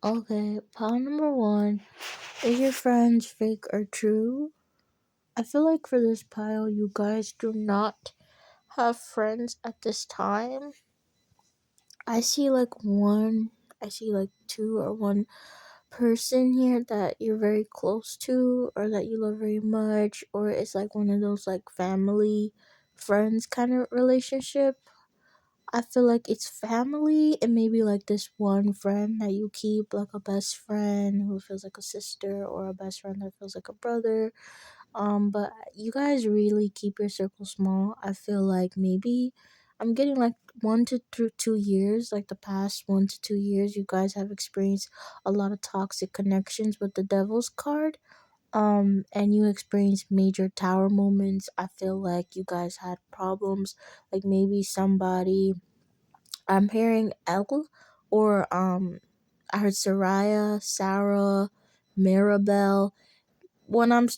Okay, pile number one. Is your friends fake or true? I feel like for this pile, you guys do not have friends at this time. I see like one, I see like two or one person here that you're very close to or that you love very much, or it's like one of those like family friends kind of relationship. I feel like it's family and maybe like this one friend that you keep, like a best friend who feels like a sister or a best friend that feels like a brother. But you guys really keep your circle small. I feel like maybe I'm getting like 1 to 2 years, like the past 1 to 2 years, you guys have experienced a lot of toxic connections with the devil's card. And you experienced major tower moments. I feel like you guys had problems, like maybe somebody, I'm hearing El, or I heard Soraya, Sarah, Maribel. When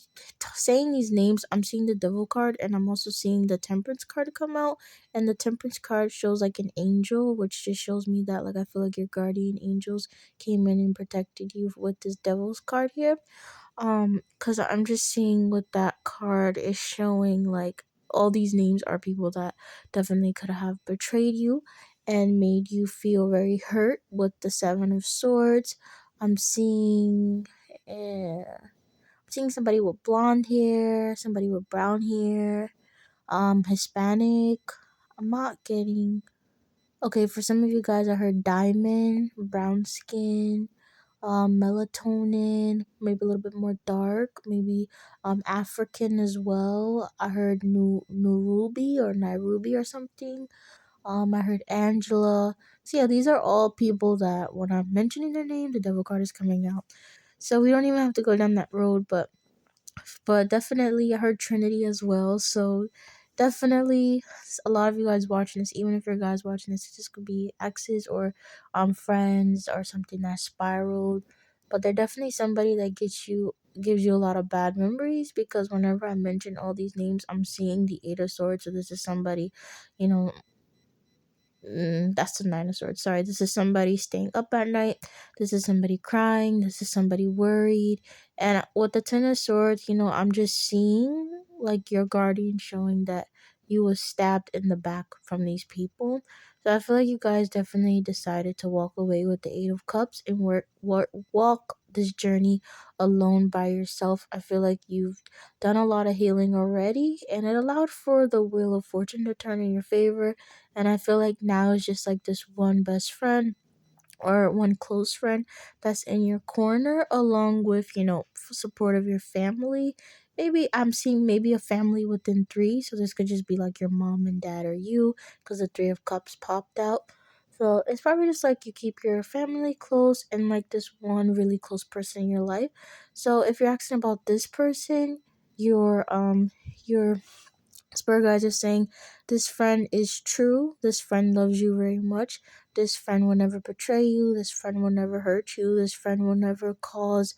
saying these names, I'm seeing the devil card and I'm also seeing the temperance card come out. And the temperance card shows like an angel, which just shows me that like I feel like your guardian angels came in and protected you with this devil's card here. Cause I'm just seeing what that card is showing, like all these names are people that definitely could have betrayed you and made you feel very hurt with the Seven of Swords. I'm seeing, seeing somebody with blonde hair, somebody with brown hair, Hispanic. I'm not getting. Okay, for some of you guys, I heard diamond, brown skin, melatonin, maybe a little bit more dark, maybe African as well. I heard Nurubi or Nairobi or something. I heard Angela. So yeah, these are all people that when I'm mentioning their name, the devil card is coming out. So we don't even have to go down that road, but definitely I heard Trinity as well. So definitely a lot of you guys watching this, even if you're guys watching this, it just could be exes or friends or something that spiraled. But they're definitely somebody that gives you a lot of bad memories, because whenever I mention all these names, I'm seeing the Eight of Swords. So this is somebody, you know, that's the Nine of Swords. Sorry, this is somebody staying up at night. This is somebody crying. This is somebody worried. And with the Ten of Swords, I'm just seeing like your guardian showing that you was stabbed in the back from these people. So I feel like you guys definitely decided to walk away with the Eight of Cups and walk this journey alone by yourself. I feel like you've done a lot of healing already, and it allowed for the Wheel of Fortune to turn in your favor. And I feel like now it's just like this one best friend or one close friend that's in your corner, along with, support of your family. Maybe I'm seeing maybe a family within three. So this could just be like your mom and dad or you, because the Three of Cups popped out. So it's probably just like you keep your family close and like this one really close person in your life. So if you're asking about this person, your Spur guys is saying this friend is true. This friend loves you very much. This friend will never betray you. This friend will never hurt you. This friend will never cause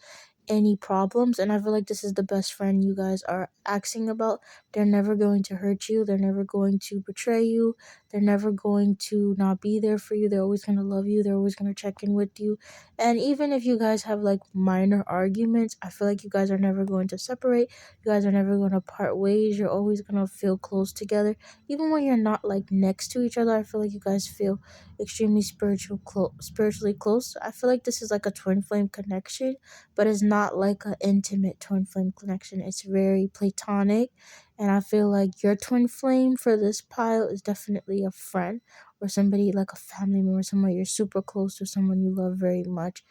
any problems. And I feel like this is the best friend you guys are asking about. They're never going to hurt you. They're never going to betray you. They're never going to not be there for you. They're always going to love you. They're always going to check in with you. And even if you guys have like minor arguments, I feel like you guys are never going to separate. You guys are never going to part ways. You're always going to feel close together. Even when you're not like next to each other, I feel like you guys feel extremely spiritually close. I feel like this is like a twin flame connection, but it's not like an intimate twin flame connection. It's very platonic. And I feel like your twin flame for this pile is definitely a friend or somebody like a family member, someone you're super close to, someone you love very much,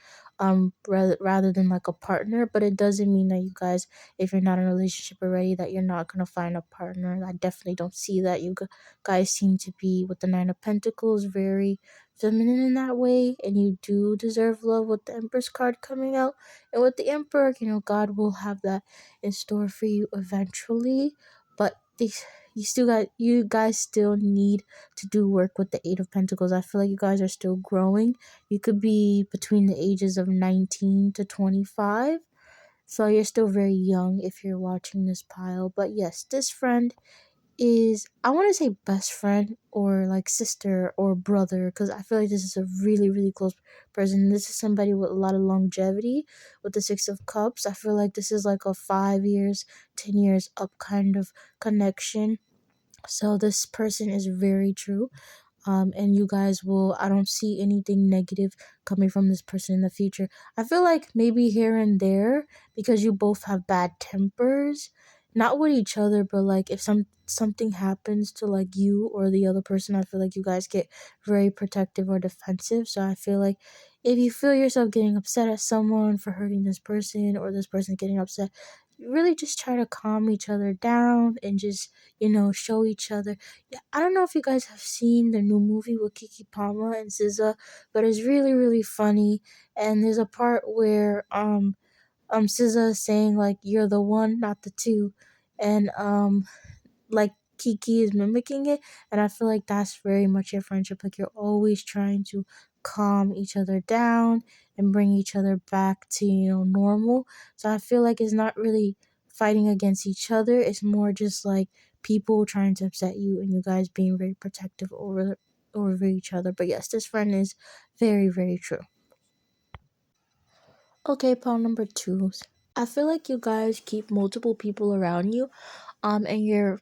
rather than like a partner. But it doesn't mean that you guys, if you're not in a relationship already, that you're not gonna find a partner. I definitely don't see that. Guys seem to be, with the Nine of Pentacles, very feminine in that way, and you do deserve love with the Empress card coming out. And with the Emperor, God will have that in store for you eventually. But you guys still need to do work with the Eight of Pentacles. I feel like you guys are still growing. You could be between the ages of 19 to 25. So you're still very young if you're watching this pile. But yes, this friend is I want to say best friend or like sister or brother because I feel like this is a really, really close person. This is somebody with a lot of longevity with the Six of Cups. I feel like this is like a 5 years, 10 years up kind of connection. So this person is very true, and you guys will, I don't see anything negative coming from this person in the future. I feel like maybe here and there, because you both have bad tempers, not with each other, but like if something happens to like you or the other person, I feel like you guys get very protective or defensive. So I feel like if you feel yourself getting upset at someone for hurting this person or this person getting upset, really just try to calm each other down and just, show each other. Yeah, I don't know if you guys have seen the new movie with Kiki Palmer and SZA, but it's really, really funny. And there's a part where SZA is saying like you're the one, not the two, and like Kiki is mimicking it, and I feel like that's very much your friendship. Like you're always trying to calm each other down and bring each other back to normal. So I feel like it's not really fighting against each other. It's more just like people trying to upset you and you guys being very protective over each other. But yes, this friend is very, very true. Okay, pal number two. I feel like you guys keep multiple people around you, and your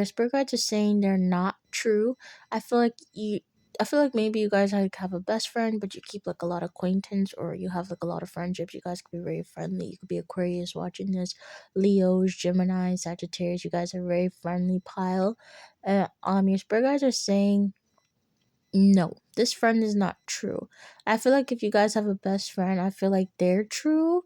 spirit guides are saying they're not true. I feel like maybe you guys like have a best friend, but you keep like a lot of acquaintance, or you have like a lot of friendships. You guys could be very friendly. You could be Aquarius watching this, Leos, Gemini, Sagittarius. You guys are a very friendly pile. Your spirit guides are saying no, this friend is not true. I feel like if you guys have a best friend, I feel like they're true,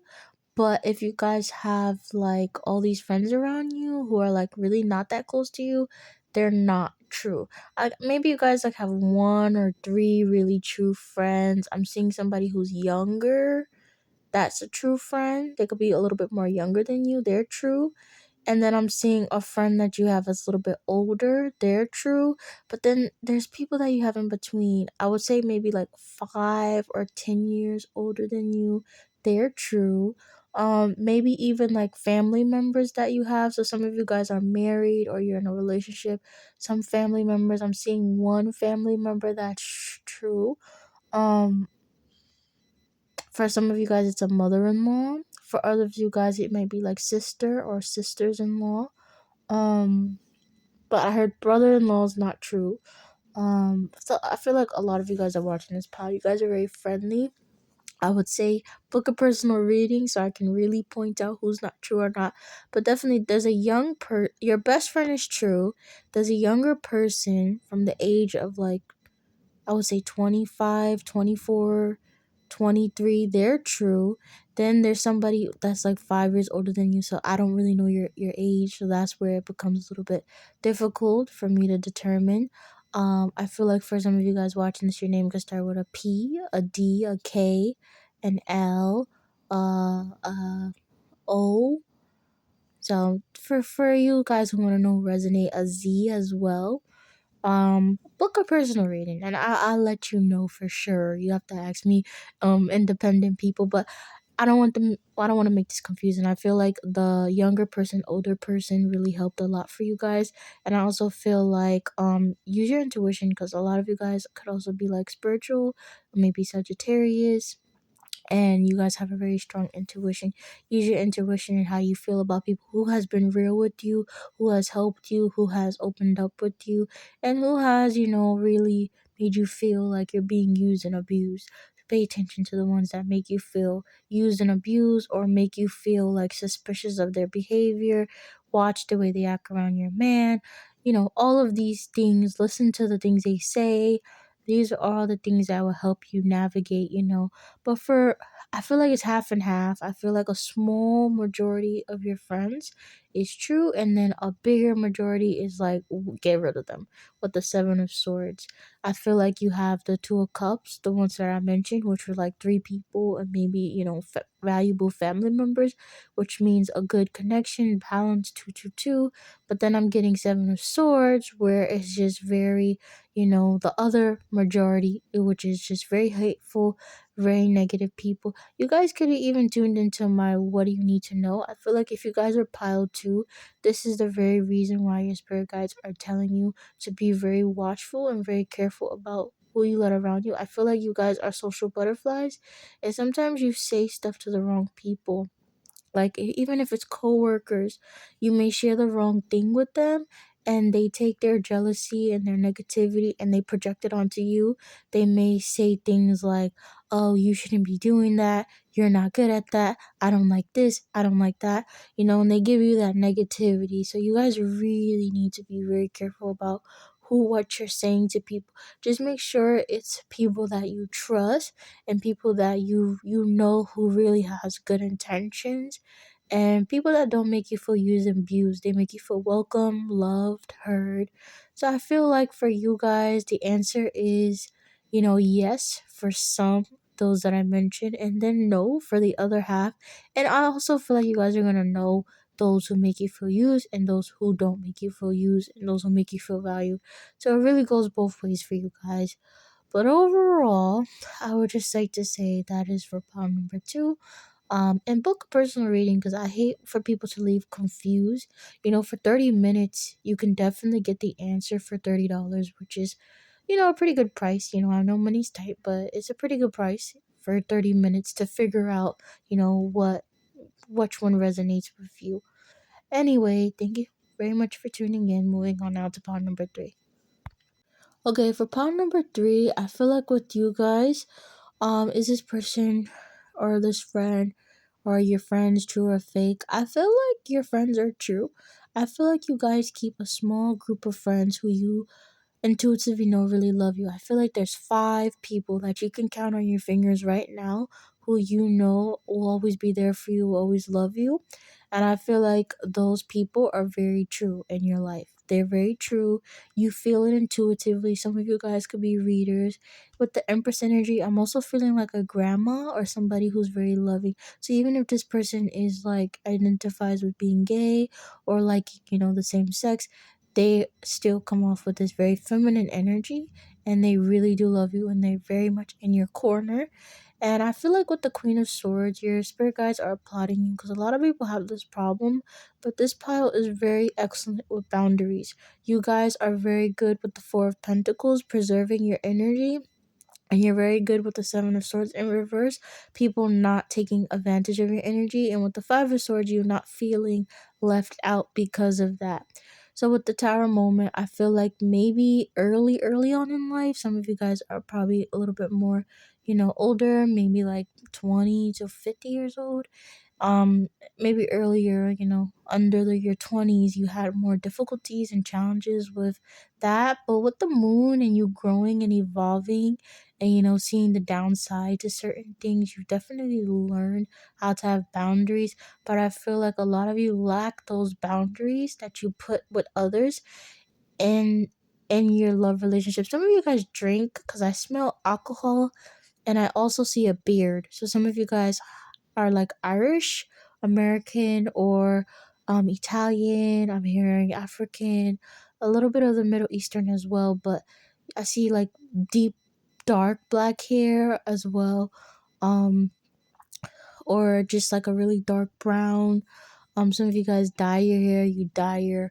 but if you guys have like all these friends around you who are like really not that close to you, they're not true. Maybe you guys like have one or three really true friends. I'm seeing somebody who's younger. That's a true friend. They could be a little bit more younger than you. They're true. And then I'm seeing a friend that you have that's a little bit older. They're true. But then there's people that you have in between. I would say maybe like 5 or 10 years older than you. They're true. Maybe even like family members that you have. So some of you guys are married or you're in a relationship. Some family members, I'm seeing one family member that's true. Um, for some of you guys, it's a mother-in-law. For other of you guys, it might be like sister or sisters-in-law. Um, but I heard brother-in-law is not true. So I feel like a lot of you guys are watching this pal. You guys are very friendly. I would say book a personal reading so I can really point out who's not true or not. But definitely, there's a your best friend is true. There's a younger person from the age of like I would say 25, 24, 23. They're true. Then there's somebody that's like 5 years older than you, so I don't really know your age, so that's where it becomes a little bit difficult for me to determine. I feel like for some of you guys watching this, your name could start with a P, a D, a K, an L, O. So for you guys who want to know resonate, a Z as well. Book a personal reading and I'll let you know for sure. You have to ask me independent people, but I don't want to make this confusing. I feel like the younger person, older person really helped a lot for you guys. And I also feel like use your intuition because a lot of you guys could also be like spiritual, maybe Sagittarius, and you guys have a very strong intuition. Use your intuition and how you feel about people who has been real with you, who has helped you, who has opened up with you, and who has, really made you feel like you're being used and abused. Pay attention to the ones that make you feel used and abused or make you feel like suspicious of their behavior. Watch the way they act around your man. All of these things, listen to the things they say. These are all the things that will help you navigate, but I feel like it's half and half. I feel like a small majority of your friends is true, and then a bigger majority is like get rid of them with the Seven of Swords. I feel like you have the Two of Cups, the ones that I mentioned, which were like three people and maybe valuable family members, which means a good connection, balance, two, two, two. But then I'm getting Seven of Swords, where it's just very, the other majority, which is just very hateful, very negative people. You guys could have even tuned into my what do you need to know. I feel like if you guys are pile two, this is the very reason why your spirit guides are telling you to be very watchful and very careful about who you let around you. I feel like you guys are social butterflies, and sometimes you say stuff to the wrong people, like even if it's coworkers, you may share the wrong thing with them, and they take their jealousy and their negativity and they project it onto you. They may say things like, "Oh, you shouldn't be doing that. You're not good at that. I don't like this. I don't like that." And they give you that negativity. So you guys really need to be very careful about what you're saying to people. Just make sure it's people that you trust and people that you know who really has good intentions, and people that don't make you feel used and abused. They make you feel welcome, loved, heard. So I feel like for you guys, the answer is, yes for some, those that I mentioned, and then no for the other half. And I also feel like you guys are gonna know those who make you feel used and those who don't make you feel used and those who make you feel valued. So it really goes both ways for you guys. But overall, I would just like to say that is for pound number two. And book a personal reading because I hate for people to leave confused. For 30 minutes, you can definitely get the answer for $30, which is, a pretty good price. I know money's tight, but it's a pretty good price for 30 minutes to figure out, which one resonates with you. Anyway, thank you very much for tuning in. Moving on now to pound number three. Okay, for pound number three, I feel like with you guys, is this person or this friend or your friends true or fake? I feel like your friends are true. I feel like you guys keep a small group of friends who you intuitively know really love you. I feel like there's five people that you can count on your fingers right now who you know will always be there for you, will always love you. And I feel like those people are very true in your life. They're very true. You feel it intuitively. Some of you guys could be readers. With the Empress energy, I'm also feeling like a grandma or somebody who's very loving. So even if this person is like identifies with being gay or like, the same sex, they still come off with this very feminine energy, and they really do love you and they're very much in your corner. And I feel like with the Queen of Swords, your spirit guides are applauding you because a lot of people have this problem, but this pile is very excellent with boundaries. You guys are very good with the Four of Pentacles, preserving your energy, and you're very good with the Seven of Swords in reverse, people not taking advantage of your energy, and with the Five of Swords, you not feeling left out because of that. So with the Tower moment, I feel like maybe early on in life, some of you guys are probably a little bit more, older, maybe like 20 to 50 years old. Maybe earlier, under your 20s, you had more difficulties and challenges with that. But with the moon and you growing and evolving and, seeing the downside to certain things, you definitely learn how to have boundaries. But I feel like a lot of you lack those boundaries that you put with others and in your love relationship. Some of you guys drink because I smell alcohol, and I also see a beard. So some of you guys are like Irish, American, or Italian. I'm hearing African, a little bit of the Middle Eastern as well, but I see like deep dark black hair as well. Um or just like a really dark brown. Some of you guys dye your hair, you dye your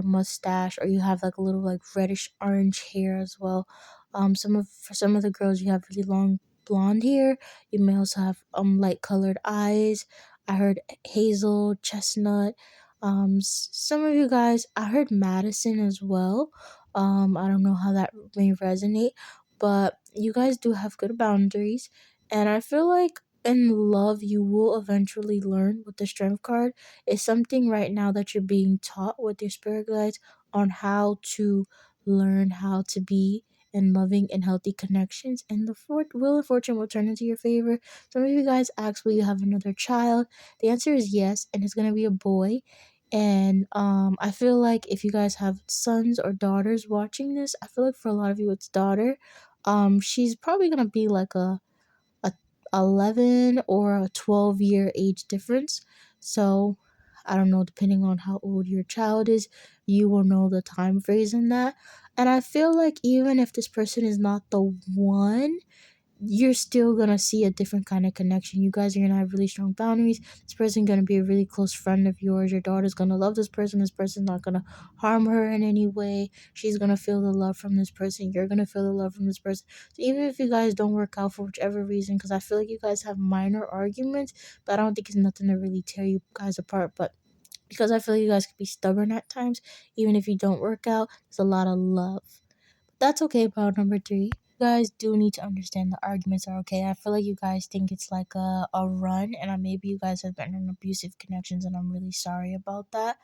mustache, or you have like a little like reddish orange hair as well. For some of the girls, you have really long blonde hair. You may also have light colored eyes. I heard hazel, chestnut. Some of you guys, I heard Madison as well. I don't know how that may resonate, but you guys do have good boundaries, and I feel like in love you will eventually learn with the strength card. It's something right now that you're being taught with your spirit guides on how to learn how to be in loving and healthy connections, and the wheel of fortune will turn into your favor. Some of you guys ask, will you have another child? The answer is yes, and it's going to be a boy. And I feel like if you guys have sons or daughters watching this, I feel like for a lot of you it's daughter. She's probably going to be like a 11 or a 12-year age difference. So I don't know, depending on how old your child is, you will know the time phrase in that. And I feel like even if this person is not the one, you're still gonna see a different kind of connection. You guys are gonna have really strong boundaries. This person gonna be a really close friend of yours. Your daughter's gonna love this person. This person's not gonna harm her in any way. She's gonna feel the love from this person. You're gonna feel the love from this person. So even if you guys don't work out for whichever reason, because I feel like you guys have minor arguments, but I don't think it's nothing to really tear you guys apart. But because I feel like you guys can be stubborn at times, even if you don't work out, there's a lot of love. That's okay about number three. You guys do need to understand the arguments are okay. I feel like you guys think it's like a run, and maybe you guys have been in abusive connections, and I'm really sorry about that.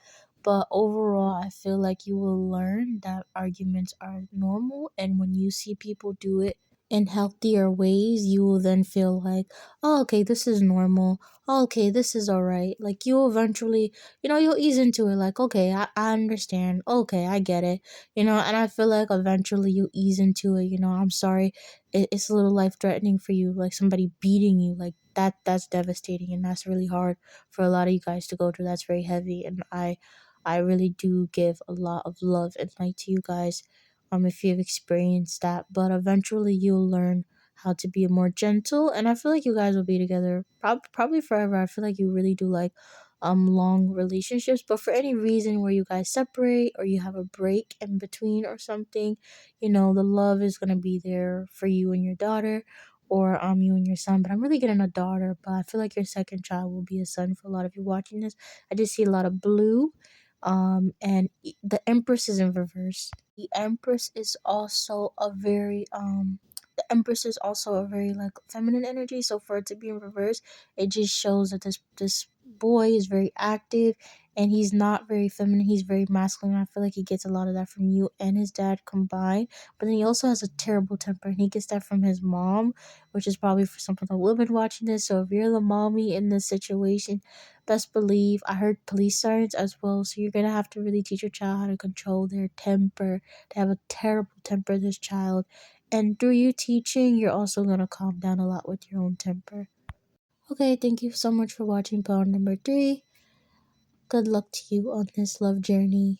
But overall, I feel like you will learn that arguments are normal, and when you see people do it in healthier ways, you will then feel like, oh, okay, this is normal. Oh, okay, this is all right. Like, you'll eventually, you'll ease into it. Like, okay, I understand. Okay, I get it. And I feel like eventually you ease into it. I'm sorry, it's a little life threatening for you, like somebody beating you, like that's devastating, and that's really hard for a lot of you guys to go through. That's very heavy, and I really do give a lot of love and light to you guys, if you've experienced that. But eventually you'll learn how to be more gentle, and I feel like you guys will be together probably forever. I feel like you really do like long relationships, but for any reason where you guys separate or you have a break in between or something, the love is going to be there for you and your daughter, or you and your son. But I'm really getting a daughter, but I feel like your second child will be a son for a lot of you watching this. I just see a lot of blue, and the Empress is in reverse. The Empress is also a very the Empress is also a very like feminine energy. So for it to be in reverse, it just shows that this boy is very active, and he's not very feminine. He's very masculine. I feel like he gets a lot of that from you and his dad combined. But then he also has a terrible temper, and he gets that from his mom, which is probably for some of the women watching this. So if you're the mommy in this situation, best believe I heard police sirens as well. So you're gonna have to really teach your child how to control their temper. They have a terrible temper, this child. And through you teaching, you're also gonna calm down a lot with your own temper. Okay, thank you so much for watching pound number three. Good luck to you on this love journey.